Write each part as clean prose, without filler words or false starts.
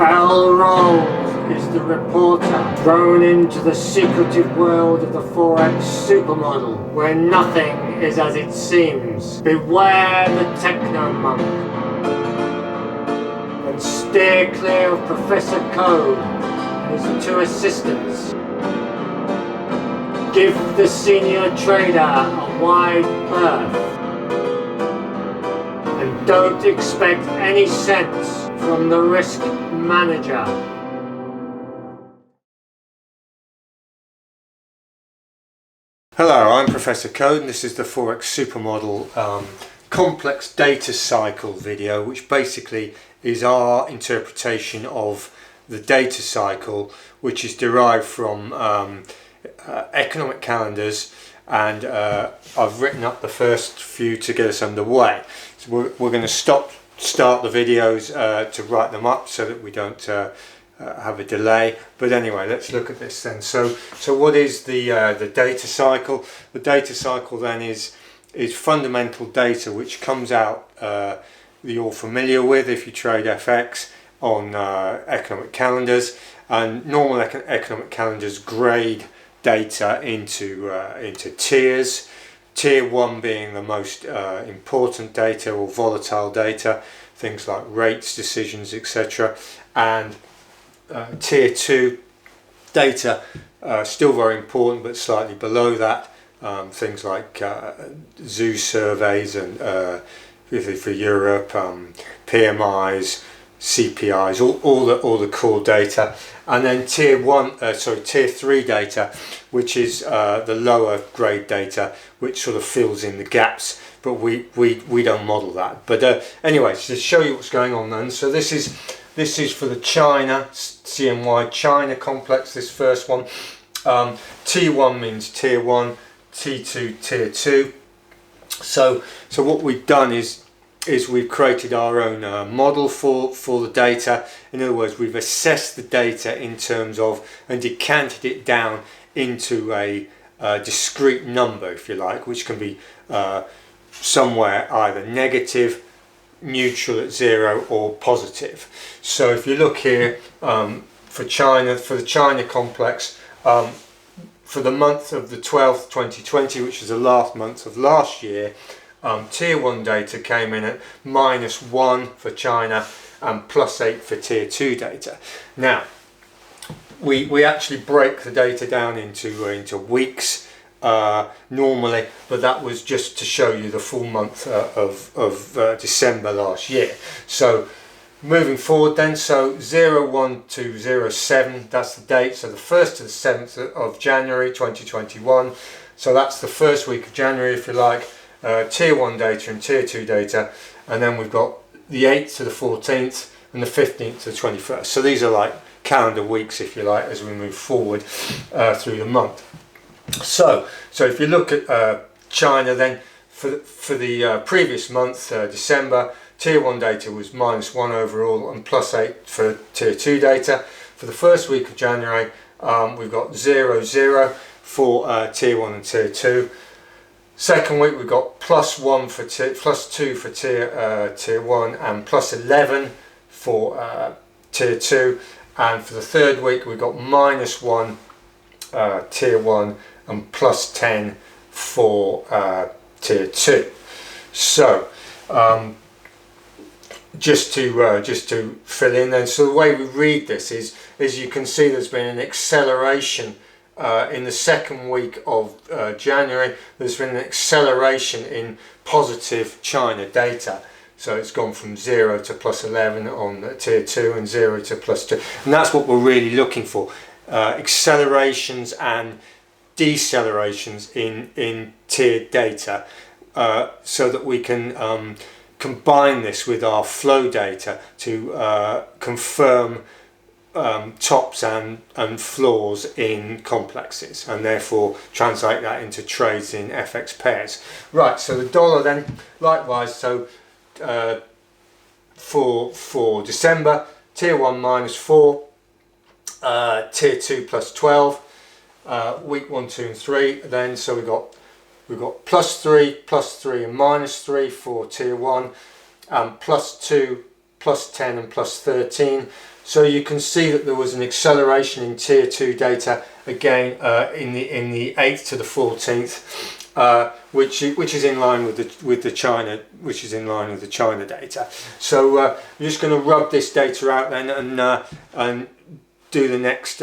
Bell rolls is the reporter thrown into the secretive world of the Forex Super Model, where nothing is as it seems. Beware the techno-monk, and steer clear of Professor Code and his two assistants. Give the senior trader a wide berth, and don't expect any sense from the risk manager. Hello, I'm Professor Code and this is the Forex Super Model complex data cycle video, which basically is our interpretation of the data cycle, which is derived from economic calendars, and I've written up the first few to get us underway. So we're going to start the videos to write them up so that we don't have a delay. But anyway, let's look at this then. So what is the data cycle? The data cycle then is fundamental data which comes out that you're familiar with if you trade FX on economic calendars, and normal economic calendars grade data into tiers. Tier 1 being the most important data or volatile data, things like rates, decisions, etc. And Tier 2 data still very important but slightly below that, things like zoo surveys and for Europe, PMIs, CPIs, all the core data. And then Tier 3 data, which is the lower grade data, which sort of fills in the gaps, but we don't model that. But anyway, to show you what's going on then. So this is for the China CNY China complex. This first one, T1 means Tier 1, T2 Tier 2. So what we've done is we've created our own model for the data. In other words, we've assessed the data in terms of and decanted it down into a discrete number, if you like, which can be somewhere either negative, neutral at 0, or positive. So if you look here for the China complex, for the month of the 12th 2020, which is the last month of last year, Tier 1 data came in at -1 for China and +8 for Tier 2 data. Now we actually break the data down into weeks normally, but that was just to show you the full month of December last year. So moving forward then, so 01 to 07, that's the date, so the 1st to the 7th of January 2021, so that's the first week of January, if you like. Tier 1 data and Tier 2 data, and then we've got the 8th to the 14th and the 15th to the 21st. So these are like calendar weeks, if you like, as we move forward through the month. So if you look at China then, for the previous month, December, Tier 1 data was -1 overall and +8 for Tier 2 data. For the first week of January, we've got 0 for Tier 1 and Tier 2. Second week we've got +2 for Tier 1 and +11 for Tier 2, and for the third week we've got -1 Tier 1 and +10 for Tier 2. So just to fill in then, so the way we read this is, as you can see, there's been an acceleration in the second week of January. There's been an acceleration in positive China data. So it's gone from 0 to +11 on Tier 2 and 0 to +2. And that's what we're really looking for. Accelerations and decelerations in tiered data, so that we can combine this with our flow data to confirm tops and floors in complexes, and therefore translate that into trades in FX pairs. Right, so the dollar then, likewise, so for December, Tier 1 -4, Tier 2 +12, week 1, 2 and 3 then, so we've got +3 and -3 for Tier 1, +2 plus 10 and plus 13. So you can see that there was an acceleration in tier 2 data again in the 8th to the 14th, which is in line with the China data. So I'm just going to rub this data out then and do the next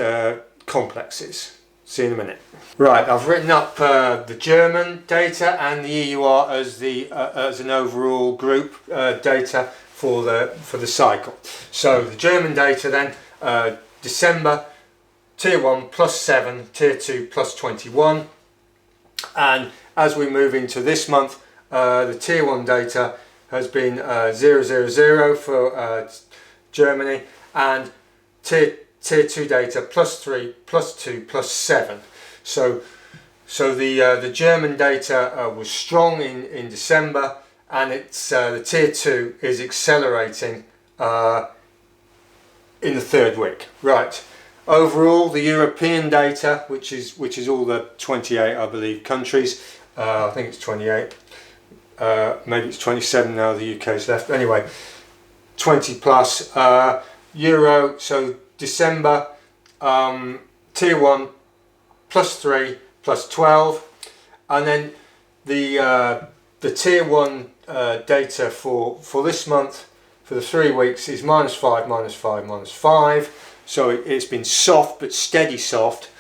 complexes. See you in a minute. Right, I've written up the German data and the EUR as an overall group data for the cycle. So the German data then, December, tier 1 plus 7, tier 2 plus 21, and as we move into this month, the tier 1 data has been 000 for Germany, and tier 2 data plus 3, plus 2, plus 7. So the German data was strong in December, and it's the tier 2 is accelerating in the third week. Right. Overall, the European data, which is all the 28, I believe, countries. I think it's 28. Maybe it's 27 now. The UK's left. Anyway, 20 plus Euro. So December, tier 1 plus 3 plus 12, and then the tier 1 data for this month for the 3 weeks is minus 5, minus 5, minus 5. So it's been soft but steady soft,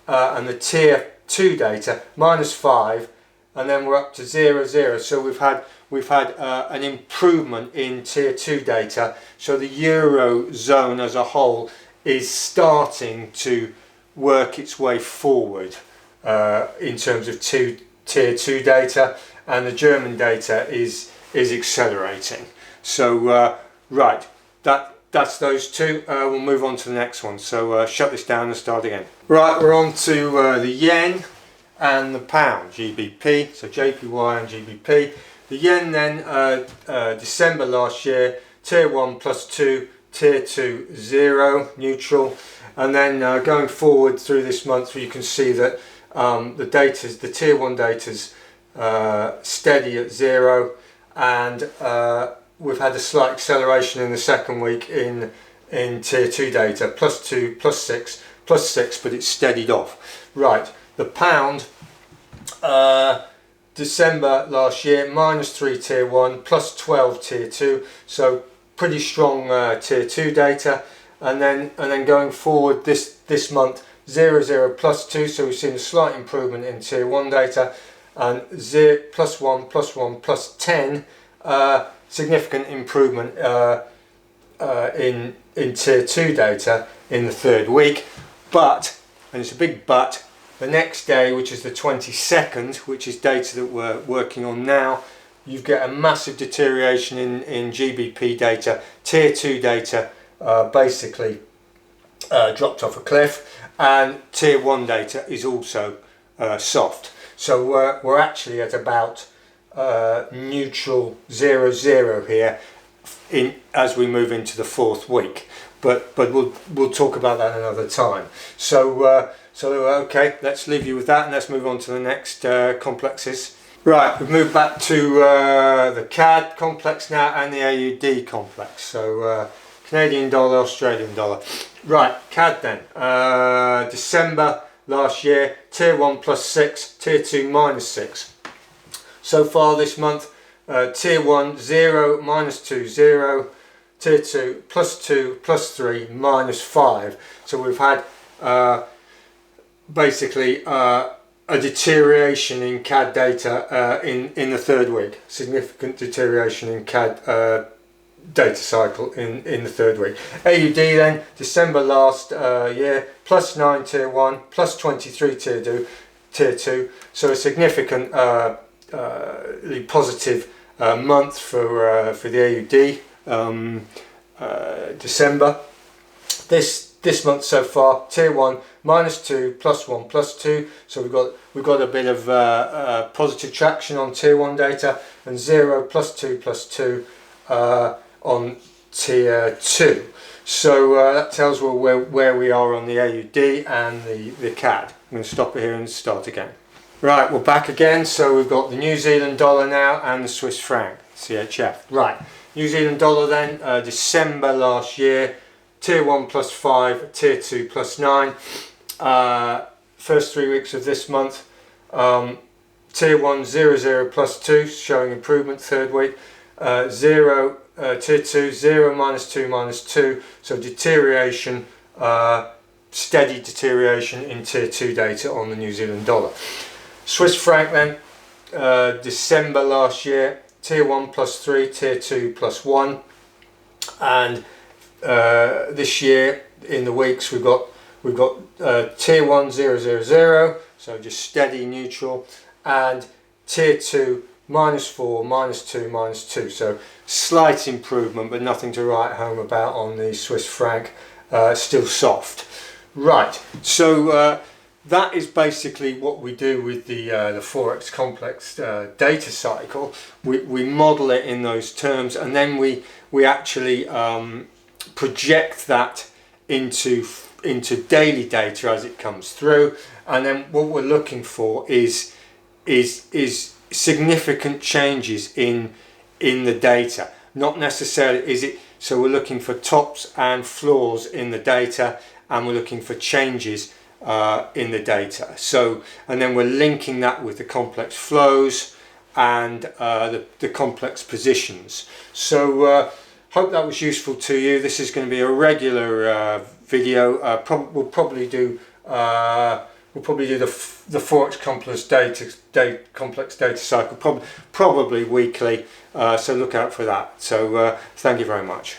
and the tier 2 data minus 5, and then we're up to 0. So we've had an improvement in tier 2 data. So the Eurozone as a whole is starting to work its way forward in terms of tier 2 data, and the German data is accelerating. So right, that's those two. We'll move on to the next one. So shut this down and start again. Right, we're on to the yen and the pound, GBP. So JPY and GBP. The yen then, December last year, tier 1 plus 2, tier 2 0, neutral. And then going forward through this month, you can see that the tier 1 data's steady at 0, and we've had a slight acceleration in the second week in tier 2 data, plus 2, plus 6, but it's steadied off. Right, the pound, December last year, minus 3 tier 1, plus 12 tier 2, so pretty strong tier 2 data. And then going forward this month, 0 plus 2, so we've seen a slight improvement in tier 1 data, and 0 plus 1 plus 1 plus 10, significant improvement in tier 2 data in the third week. But, and it's a big but, the next day, which is the 22nd, which is data that we're working on now, you get a massive deterioration in GBP data. Tier 2 data basically dropped off a cliff, and tier 1 data is also soft. So we're actually at about neutral 0 here as we move into the fourth week, but we'll talk about that another time. So okay, let's leave you with that, and let's move on to the next complexes. Right, we've moved back to the CAD complex now and the AUD complex. So Canadian dollar, Australian dollar. Right, CAD then. December last year, tier 1 plus 6, tier 2 minus 6. So far this month, tier 1 0, minus 2 0, tier 2 plus 2, plus 3, minus 5. So we've had basically a deterioration in CAD data in the third week. Significant deterioration in CAD data cycle in the third week. AUD then, December last year, plus 9 tier 1, plus 23 tier 2. So a significant positive month for the AUD. December. This month so far, tier 1 minus 2 plus 1 plus 2, so we've got a bit of positive traction on tier 1 data, and 0 plus 2 plus 2 on tier 2. So that tells us where we are on the AUD and the CAD. I'm going to stop it here and start again. Right, we're back again. So we've got the New Zealand dollar now and the Swiss franc, CHF. Right, New Zealand dollar then, December last year, tier 1 plus 5, tier 2 plus 9. First 3 weeks of this month, tier 1 0 plus 2 showing improvement, third week, tier 2 0 minus 2 minus 2, so deterioration, steady deterioration in tier 2 data on the New Zealand dollar. Swiss franc then, December last year, tier 1 plus 3, tier 2 plus 1, and this year in the weeks we've got tier 1 0, so just steady neutral, and tier 2 minus 4 minus 2 minus 2, so slight improvement but nothing to write home about on the Swiss franc, still soft. Right, so that is basically what we do with the Forex complex data cycle. We model it in those terms, and then we actually project that into daily data as it comes through, and then what we're looking for is significant changes in the data. Not necessarily so we're looking for tops and floors in the data, and we're looking for changes in the data. So, and then we're linking that with the complex flows and the complex positions. So hope that was useful to you. This is going to be a regular video. We'll probably do the Forex complex data cycle probably weekly. So look out for that. So thank you very much.